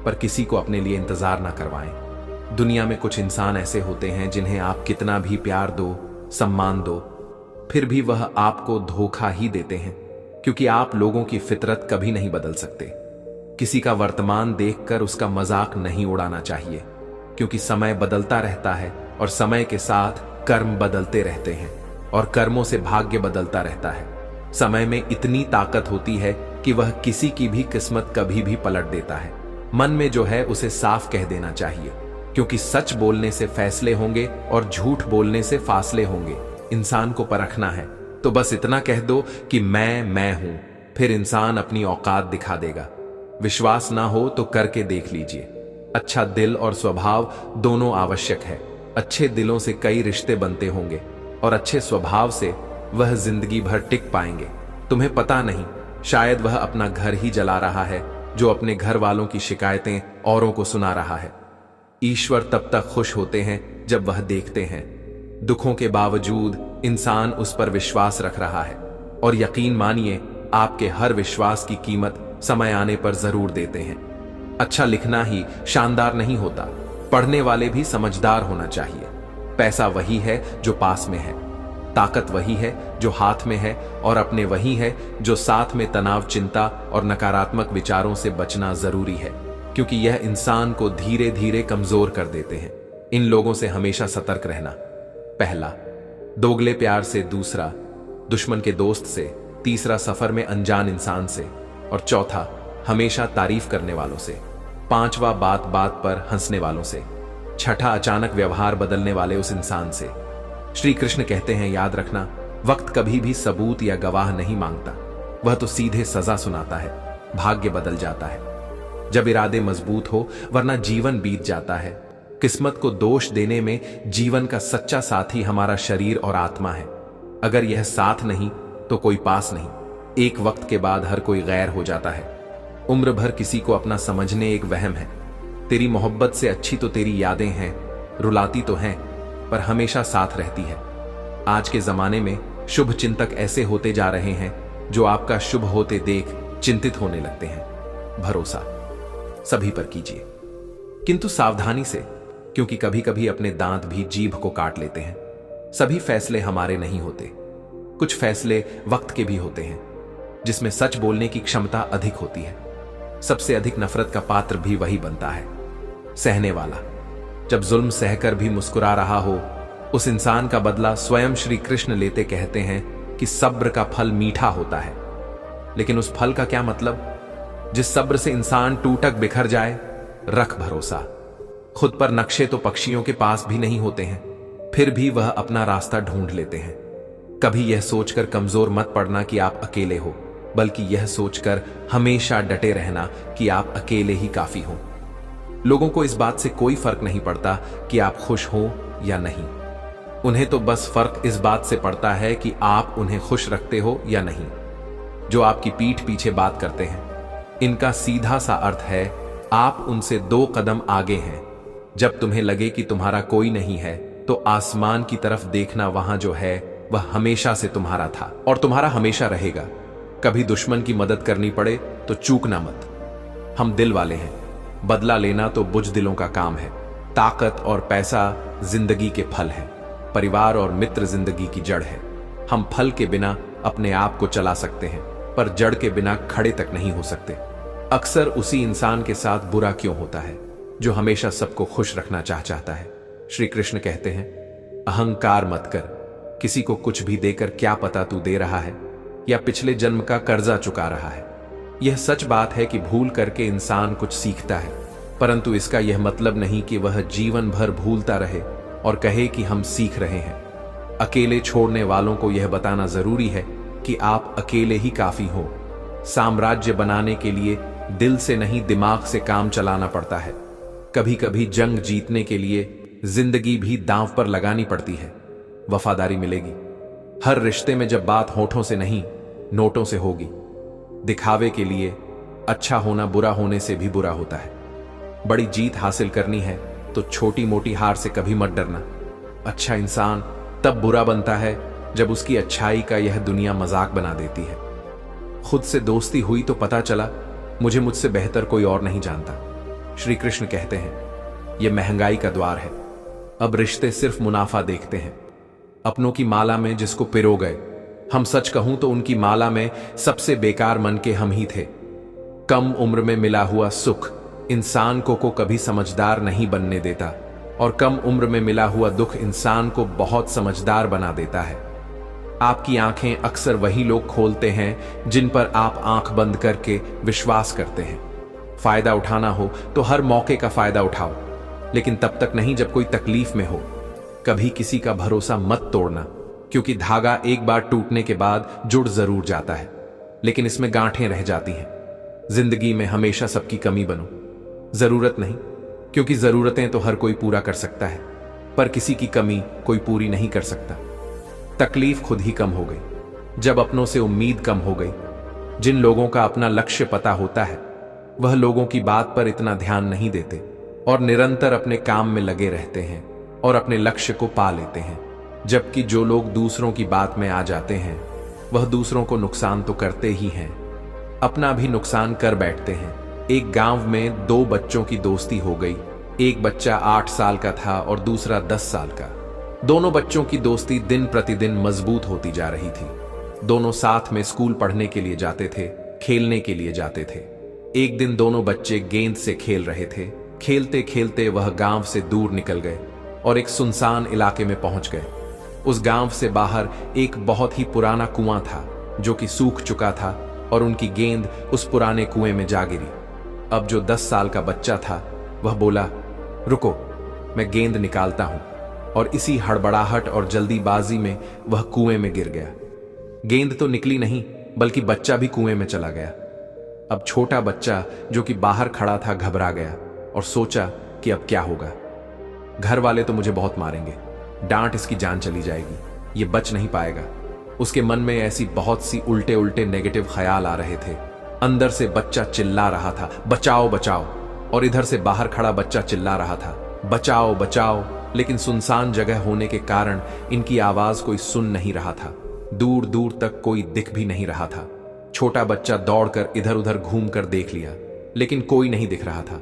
पर किसी को अपने लिए इंतजार ना करवाएं। दुनिया में कुछ इंसान ऐसे होते हैं जिन्हें आप कितना भी प्यार दो, सम्मान दो, फिर भी वह आपको धोखा ही देते हैं, क्योंकि आप लोगों की फितरत कभी नहीं बदल सकते। किसी का वर्तमान देखकर उसका मजाक नहीं उड़ाना चाहिए, क्योंकि समय बदलता रहता है और समय के साथ कर्म बदलते रहते हैं और कर्मों से भाग्य बदलता रहता है। समय में इतनी ताकत होती है कि वह किसी की भी किस्मत कभी भी पलट देता है। मन में जो है उसे साफ कह देना चाहिए, क्योंकि सच बोलने से फैसले होंगे और झूठ बोलने से फासले होंगे। इंसान को परखना है तो बस इतना कह दो कि मैं हूं, फिर इंसान अपनी औकात दिखा देगा। विश्वास ना हो तो करके देख लीजिए। अच्छा दिल और स्वभाव दोनों आवश्यक है। अच्छे दिलों से कई रिश्ते बनते होंगे और अच्छे स्वभाव से वह जिंदगी भर टिक पाएंगे। तुम्हें पता नहीं, शायद वह अपना घर ही जला रहा है जो अपने घर वालों की शिकायतें औरों को सुना रहा है। ईश्वर तब तक खुश होते हैं जब वह देखते हैं दुखों के बावजूद इंसान उस पर विश्वास रख रहा है, और यकीन मानिए आपके हर विश्वास की कीमत समय आने पर जरूर देते हैं। अच्छा लिखना ही शानदार नहीं होता, पढ़ने वाले भी समझदार होना चाहिए। पैसा वही है जो पास में है, ताकत वही है जो हाथ में है, और अपने वही है जो साथ में तनाव, चिंता और नकारात्मक विचारों से बचना जरूरी है, क्योंकि यह इंसान को धीरे धीरे कमजोर कर देते हैं। इन लोगों से हमेशा सतर्क रहना। पहला, दोगले प्यार से। दूसरा, दुश्मन के दोस्त से। तीसरा, सफर में अनजान इंसान से। और चौथा, हमेशा तारीफ करने वालों से। पांचवा, बात बात पर हंसने वालों से। छठा, अचानक व्यवहार बदलने वाले उस इंसान से। श्री कृष्ण कहते हैं, याद रखना, वक्त कभी भी सबूत या गवाह नहीं मांगता, वह तो सीधे सजा सुनाता है। भाग्य बदल जाता है जब इरादे मजबूत हो, वरना जीवन बीत जाता है। किस्मत को दोष देने में जीवन का सच्चा साथी हमारा शरीर और आत्मा है। अगर यह साथ नहीं तो कोई पास नहीं। एक वक्त के बाद हर कोई गैर हो जाता है। उम्र भर किसी को अपना समझने एक वहम है। तेरी मोहब्बत से अच्छी तो तेरी यादें हैं, रुलाती तो हैं पर हमेशा साथ रहती है। आज के जमाने में शुभ चिंतक ऐसे होते जा रहे हैं जो आपका शुभ होते देख चिंतित होने लगते हैं। भरोसा सभी पर कीजिए। किंतु सावधानी से, क्योंकि कभी कभी अपने दांत भी जीभ को काट लेते हैं। सभी फैसले हमारे नहीं होते। कुछ फैसले वक्त के भी होते हैं, जिसमें सच बोलने की क्षमता अधिक होती है। सबसे अधिक नफरत का पात्र भी वही बनता है, सहने वाला। जब जुल्म सहकर भी मुस्कुरा रहा हो, उस इंसान का बदला स्वयं श्री कृष्ण लेते कहते हैं कि सब्र का फल मीठा होता है। लेकिन उस फल का क्या मतलब जिस सब्र से इंसान टूटक बिखर जाए? रख भरोसा। खुद पर नक्शे तो पक्षियों के पास भी नहीं होते हैं, फिर भी वह अपना रास्ता ढूंढ लेते हैं। कभी यह सोचकर कमजोर मत पड़ना कि आप अकेले हो, बल्कि यह सोचकर हमेशा डटे रहना कि आप अकेले ही काफी हो। लोगों को इस बात से कोई फर्क नहीं पड़ता कि आप खुश हो या नहीं। उन्हें तो बस फर्क इस बात से पड़ता है कि आप उन्हें खुश रखते हो या नहीं। जो आपकी पीठ पीछे बात करते हैं, इनका सीधा सा अर्थ है आप उनसे 2 कदम आगे हैं। जब तुम्हें लगे कि तुम्हारा कोई नहीं है, तो आसमान की तरफ देखना, वहां जो है वह हमेशा से तुम्हारा था और तुम्हारा हमेशा रहेगा। कभी दुश्मन की मदद करनी पड़े तो चूकना मत। हम दिल वाले हैं, बदला लेना तो बुज़दिलों का काम है। ताकत और पैसा जिंदगी के फल है, परिवार और मित्र जिंदगी की जड़ है। हम फल के बिना अपने आप को चला सकते हैं, पर जड़ के बिना खड़े तक नहीं हो सकते। अक्सर उसी इंसान के साथ बुरा क्यों होता है जो हमेशा सबको खुश रखना चाहता है। श्री कृष्ण कहते हैं, अहंकार मत कर। किसी को कुछ भी देकर क्या पता तू दे रहा है या पिछले जन्म का कर्जा चुका रहा है। यह सच बात है कि भूल करके इंसान कुछ सीखता है, परंतु इसका यह मतलब नहीं कि वह जीवन भर भूलता रहे और कहे कि हम सीख रहे हैं। अकेले छोड़ने वालों को यह बताना जरूरी है कि आप अकेले ही काफी हो। साम्राज्य बनाने के लिए दिल से नहीं, दिमाग से काम चलाना पड़ता है। कभी कभी जंग जीतने के लिए जिंदगी भी दांव पर लगानी पड़ती है। वफादारी मिलेगी। हर रिश्ते में जब बात होठों से नहीं, नोटों से होगी। दिखावे के लिए अच्छा होना बुरा होने से भी बुरा होता है। बड़ी जीत हासिल करनी है तो छोटी मोटी हार से कभी मत डरना। अच्छा इंसान तब बुरा बनता है जब उसकी अच्छाई का यह दुनिया मजाक बना देती है। खुद से दोस्ती हुई तो पता चला मुझे मुझसे बेहतर कोई और नहीं जानता। श्री कृष्ण कहते हैं, यह महंगाई का द्वार है। अब रिश्ते सिर्फ मुनाफा देखते हैं। अपनों की माला में जिसको पिरो गए, हम सच कहूं तो उनकी माला में सबसे बेकार मन के हम ही थे। कम उम्र में मिला हुआ सुख इंसान को कभी समझदार नहीं बनने देता, और कम उम्र में मिला हुआ दुख इंसान को बहुत समझदार बना देता है। आपकी आंखें अक्सर वही लोग खोलते हैं जिन पर आप आंख बंद करके विश्वास करते हैं। फायदा उठाना हो तो हर मौके का फायदा उठाओ, लेकिन तब तक नहीं जब कोई तकलीफ में हो। कभी किसी का भरोसा मत तोड़ना, क्योंकि धागा एक बार टूटने के बाद जुड़ जरूर जाता है, लेकिन इसमें गांठें रह जाती हैं। जिंदगी में हमेशा सबकी कमी बनो। जरूरत नहीं, क्योंकि जरूरतें तो हर कोई पूरा कर सकता है, पर किसी की कमी कोई पूरी नहीं कर सकता। तकलीफ खुद ही कम हो गई जब अपनों से उम्मीद कम हो गई। जिन लोगों का अपना लक्ष्य पता होता है, वह लोगों की बात पर इतना ध्यान नहीं देते और निरंतर अपने काम में लगे रहते हैं और अपने लक्ष्य को पा लेते हैं। जबकि जो लोग दूसरों की बात में आ जाते हैं, वह दूसरों को नुकसान तो करते ही हैं, अपना भी नुकसान कर बैठते हैं। एक गांव में 2 बच्चों की दोस्ती हो गई। एक बच्चा 8 साल का था और दूसरा 10 साल का। दोनों बच्चों की दोस्ती दिन प्रतिदिन मजबूत होती जा रही थी। दोनों साथ में स्कूल पढ़ने के लिए जाते थे, खेलने के लिए जाते थे। एक दिन दोनों बच्चे गेंद से खेल रहे थे। खेलते खेलते वह गांव से दूर निकल गए और एक सुनसान इलाके में पहुंच गए। उस गांव से बाहर एक बहुत ही पुराना कुआं था जो कि सूख चुका था, और उनकी गेंद उस पुराने कुएं में जा गिरी। अब जो 10 साल का बच्चा था, वह बोला, रुको, मैं गेंद निकालता हूं, और इसी हड़बड़ाहट और जल्दीबाजी में वह कुएं में गिर गया। गेंद तो निकली नहीं, बल्कि बच्चा भी कुएं में चला गया। अब छोटा बच्चा जो कि बाहर खड़ा था घबरा गया और सोचा कि अब क्या होगा। घर वाले तो मुझे बहुत मारेंगे, डांट इसकी जान चली जाएगी, ये बच नहीं पाएगा। उसके मन में ऐसी बहुत सी उल्टे उल्टे नेगेटिव ख्याल आ रहे थे। अंदर से बच्चा चिल्ला रहा था, बचाओ बचाओ, और इधर से बाहर खड़ा बच्चा चिल्ला रहा था, बचाओ बचाओ। लेकिन सुनसान जगह होने के कारण इनकी आवाज कोई सुन नहीं रहा था। दूर दूर तक कोई दिख भी नहीं रहा था। छोटा बच्चा दौड़कर इधर उधर घूमकर देख लिया, लेकिन कोई नहीं दिख रहा था।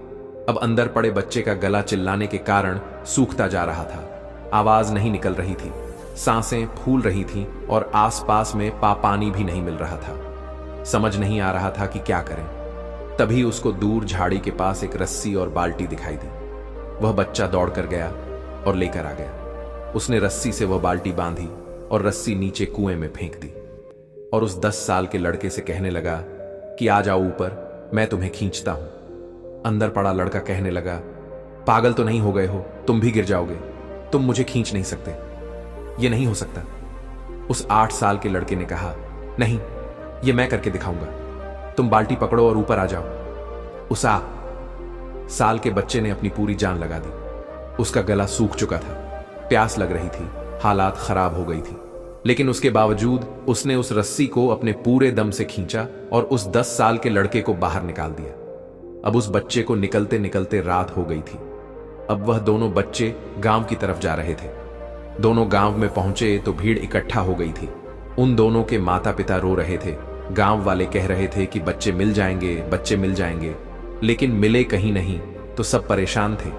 अब अंदर पड़े बच्चे का गला चिल्लाने के कारण सूखता जा रहा था। आवाज नहीं निकल रही थी, सांसें फूल रही थीं और आसपास में पानी भी नहीं मिल रहा था। समझ नहीं आ रहा था कि क्या करें। तभी उसको दूर झाड़ी के पास एक रस्सी और बाल्टी दिखाई दी। वह बच्चा दौड़कर गया और लेकर आ गया। उसने रस्सी से वह बाल्टी बांधी और रस्सी नीचे कुएं में फेंक दी और उस 10 साल के लड़के से कहने लगा कि आ जाओ ऊपर, मैं तुम्हें खींचता हूं। अंदर पड़ा लड़का कहने लगा, पागल तो नहीं हो गए हो, तुम भी गिर जाओगे, तुम मुझे खींच नहीं सकते, ये नहीं हो सकता। उस 8 साल के लड़के ने कहा, नहीं, ये मैं करके दिखाऊंगा, तुम बाल्टी पकड़ो और ऊपर आ जाओ। उस 8 साल के बच्चे ने अपनी पूरी जान लगा दी। उसका गला सूख चुका था, प्यास लग रही थी, हालात खराब हो गई थी, लेकिन उसके बावजूद उसने उस रस्सी को अपने पूरे दम से खींचा और उस 10 साल के लड़के को बाहर निकाल दिया। अब उस बच्चे को निकलते निकलते रात हो गई थी। अब वह दोनों बच्चे गांव की तरफ जा रहे थे। दोनों गांव में पहुंचे तो भीड़ इकट्ठा हो गई थी। उन दोनों के माता पिता रो रहे थे। गांव वाले कह रहे थे कि बच्चे मिल जाएंगे, बच्चे मिल जाएंगे, लेकिन मिले कहीं नहीं। तो सब परेशान थे।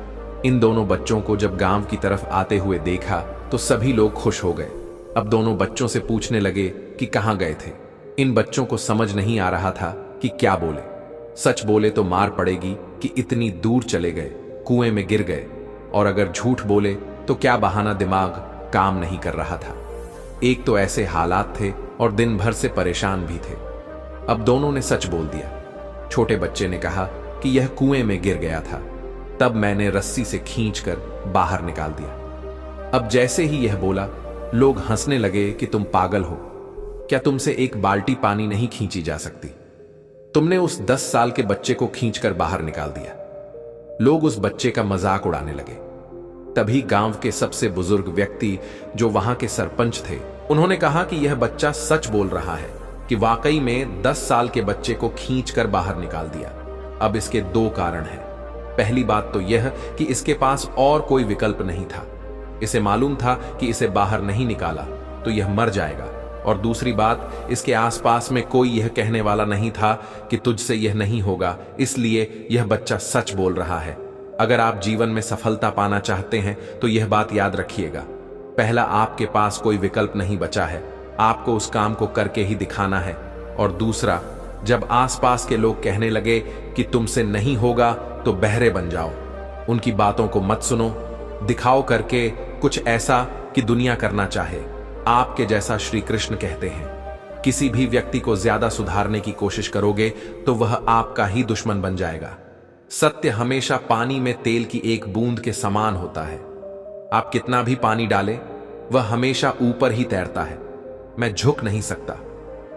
इन दोनों बच्चों को जब गांव की तरफ आते हुए देखा तो सभी लोग खुश हो गए। अब दोनों बच्चों से पूछने लगे कि कहां गए थे। इन बच्चों को समझ नहीं आ रहा था कि क्या बोले। सच बोले तो मार पड़ेगी कि इतनी दूर चले गए, कुएं में गिर गए, और अगर झूठ बोले तो क्या बहाना, दिमाग काम नहीं कर रहा था। एक तो ऐसे हालात थे और दिन भर से परेशान भी थे। अब दोनों ने सच बोल दिया। छोटे बच्चे ने कहा कि यह कुएं में गिर गया था, तब मैंने रस्सी से खींचकर बाहर निकाल दिया। अब जैसे ही यह बोला, लोग हंसने लगे कि तुम पागल हो, क्या तुमसे एक बाल्टी पानी नहीं खींची जा सकती? तुमने उस 10 साल के बच्चे को खींचकर बाहर निकाल दिया। लोग उस बच्चे का मजाक उड़ाने लगे। तभी गांव के सबसे बुजुर्ग व्यक्ति, जो वहां के सरपंच थे, उन्होंने कहा कि यह बच्चा सच बोल रहा है कि वाकई में 10 साल के बच्चे को खींचकर बाहर निकाल दिया। अब इसके 2 कारण हैं। पहली बात तो यह कि इसके पास और कोई विकल्प नहीं था। इसे मालूम था कि इसे बाहर नहीं निकाला तो यह मर जाएगा, और दूसरी बात, इसके आसपास में कोई यह कहने वाला नहीं था कि तुझसे यह नहीं होगा, इसलिए यह बच्चा सच बोल रहा है। अगर आप जीवन में सफलता पाना चाहते हैं तो यह बात याद रखिएगा। पहला, आपके पास कोई विकल्प नहीं बचा है, आपको उस काम को करके ही दिखाना है। और दूसरा, जब आसपास के लोग कहने लगे कि तुमसे नहीं होगा तो बहरे बन जाओ। उनकी बातों को मत सुनो, दिखाओ करके कुछ ऐसा कि दुनिया करना चाहे। आपके जैसा श्री कृष्ण कहते हैं, किसी भी व्यक्ति को ज्यादा सुधारने की कोशिश करोगे तो वह आपका ही दुश्मन बन जाएगा। सत्य हमेशा पानी में तेल की एक बूंद के समान होता है। आप कितना भी पानी डालें, वह हमेशा ऊपर ही तैरता है। मैं झुक नहीं सकता।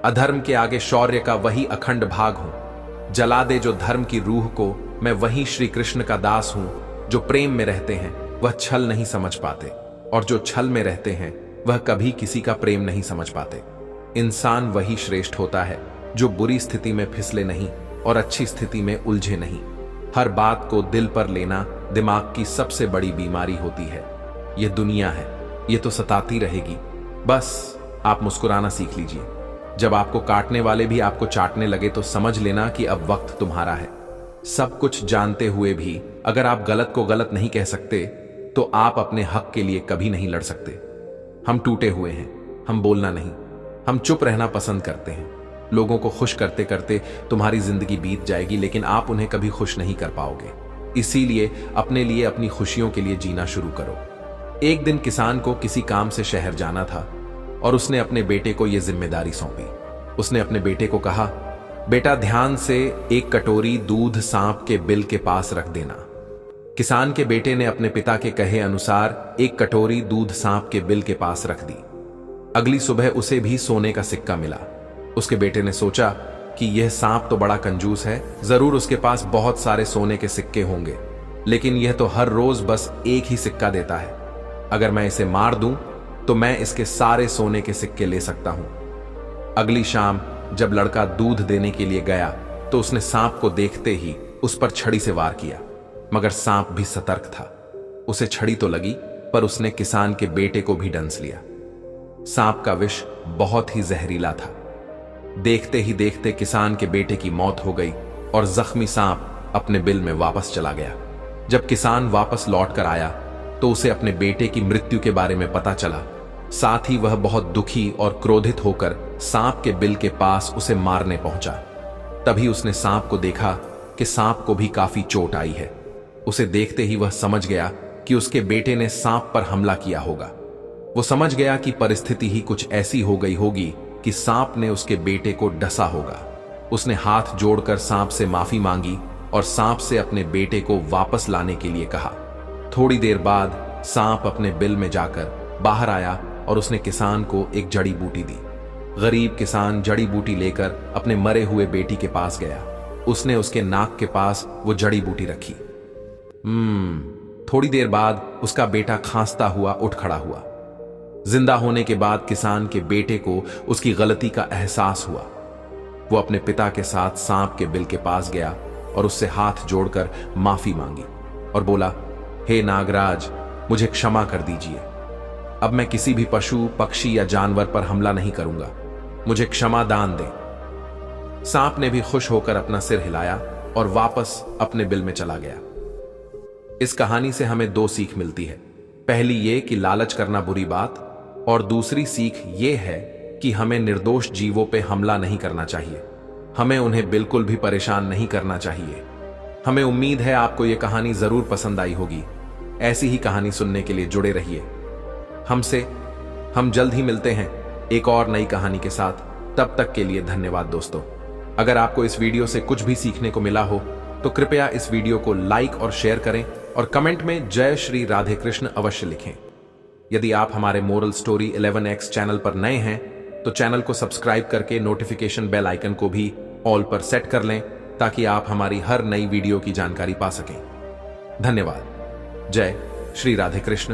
अधर्म के आगे शौर्य का वही अखंड भाग हूं। जला दे जो धर्म की रूह को, मैं वही श्री कृष्ण का दास हूं। जो प्रेम में रहते हैं वह छल नहीं समझ पाते, और जो छल में रहते हैं वह कभी किसी का प्रेम नहीं समझ पाते। इंसान वही श्रेष्ठ होता है जो बुरी स्थिति में फिसले नहीं और अच्छी स्थिति में उलझे नहीं। हर बात को दिल पर लेना दिमाग की सबसे बड़ी बीमारी होती है। यह दुनिया है, यह तो सताती रहेगी। बस आप मुस्कुराना सीख लीजिए। जब आपको काटने वाले भी आपको चाटने लगे तो समझ लेना कि अब वक्त तुम्हारा है। सब कुछ जानते हुए भी अगर आप गलत को गलत नहीं कह सकते तो आप अपने हक के लिए कभी नहीं लड़ सकते। हम टूटे हुए हैं, हम बोलना नहीं, हम चुप रहना पसंद करते हैं। लोगों को खुश करते करते तुम्हारी जिंदगी बीत जाएगी, लेकिन आप उन्हें कभी खुश नहीं कर पाओगे। इसीलिए अपने लिए, अपनी खुशियों के लिए जीना शुरू करो। एक दिन किसान को किसी काम से शहर जाना था और उसने अपने बेटे को यह जिम्मेदारी सौंपी। उसने अपने बेटे को कहा, बेटा ध्यान से एक कटोरी दूध सांप के बिल के पास रख देना। किसान के बेटे ने अपने पिता के कहे अनुसार एक कटोरी दूध सांप के बिल के पास रख दी। अगली सुबह उसे भी सोने का सिक्का मिला। उसके बेटे ने सोचा कि यह सांप तो बड़ा कंजूस है, जरूर उसके पास बहुत सारे सोने के सिक्के होंगे, लेकिन यह तो हर रोज बस एक ही सिक्का देता है। अगर मैं इसे मार दूं तो मैं इसके सारे सोने के सिक्के ले सकता हूं। अगली शाम जब लड़का दूध देने के लिए गया तो उसने सांप को देखते ही उस पर छड़ी से वार किया, मगर सांप भी सतर्क था। उसे छड़ी तो लगी, पर उसने किसान के बेटे को भी डंस लिया। सांप का विष बहुत ही जहरीला था। देखते ही देखते किसान के बेटे की मौत हो गई और जख्मी सांप अपने बिल में वापस चला गया। जब किसान वापस लौट कर आया तो उसे अपने बेटे की मृत्यु के बारे में पता चला। साथ ही वह बहुत दुखी और क्रोधित होकर सांप के बिल के पास उसे मारने पहुंचा। तभी उसने सांप को देखा कि सांप को भी काफी चोट आई है। उसे देखते ही वह समझ गया कि उसके बेटे ने सांप पर हमला किया होगा। वो समझ गया कि परिस्थिति ही कुछ ऐसी हो गई होगी कि सांप ने उसके बेटे को डसा होगा। उसने हाथ जोड़कर सांप से माफी मांगी और सांप से अपने बेटे को वापस लाने के लिए कहा। थोड़ी देर बाद सांप अपने बिल में जाकर बाहर आया और उसने किसान को एक जड़ी बूटी दी। गरीब किसान जड़ी बूटी लेकर अपने मरे हुए बेटी के पास गया। उसने उसके नाक के पास वो जड़ी बूटी रखी। थोड़ी देर बाद उसका बेटा खांसता हुआ उठ खड़ा हुआ। जिंदा होने के बाद किसान के बेटे को उसकी गलती का एहसास हुआ। वो अपने पिता के साथ सांप के बिल के पास गया और उससे हाथ जोड़कर माफी मांगी और बोला, हे नागराज, मुझे क्षमा कर दीजिए। अब मैं किसी भी पशु, पक्षी या जानवर पर हमला नहीं करूंगा। मुझे क्षमा दान दें। सांप ने भी खुश होकर अपना सिर हिलाया और वापस अपने बिल में चला गया। इस कहानी से हमें दो सीख मिलती है। पहली ये कि लालच करना बुरी बात, और दूसरी सीख ये है कि हमें निर्दोष जीवों पे हमला नहीं करना चाहिए। हमें उन्हें बिल्कुल भी परेशान नहीं करना चाहिए। हमें उम्मीद है आपको ये कहानी जरूर पसंद आई होगी। ऐसी ही कहानी सुनने के लिए जुड़े रहिए हमसे। हम जल्द ही मिलते हैं एक और नई कहानी के साथ। तब तक के लिए धन्यवाद दोस्तों। अगर आपको इस वीडियो से कुछ भी सीखने को मिला हो तो कृपया इस वीडियो को लाइक और शेयर करें और कमेंट में जय श्री राधे कृष्ण अवश्य लिखें। यदि आप हमारे मोरल स्टोरी 11x चैनल पर नए हैं तो चैनल को सब्सक्राइब करके नोटिफिकेशन बेल आइकन को भी ऑल पर सेट कर लें ताकि आप हमारी हर नई वीडियो की जानकारी पा सकें। धन्यवाद। जय श्री राधे कृष्ण।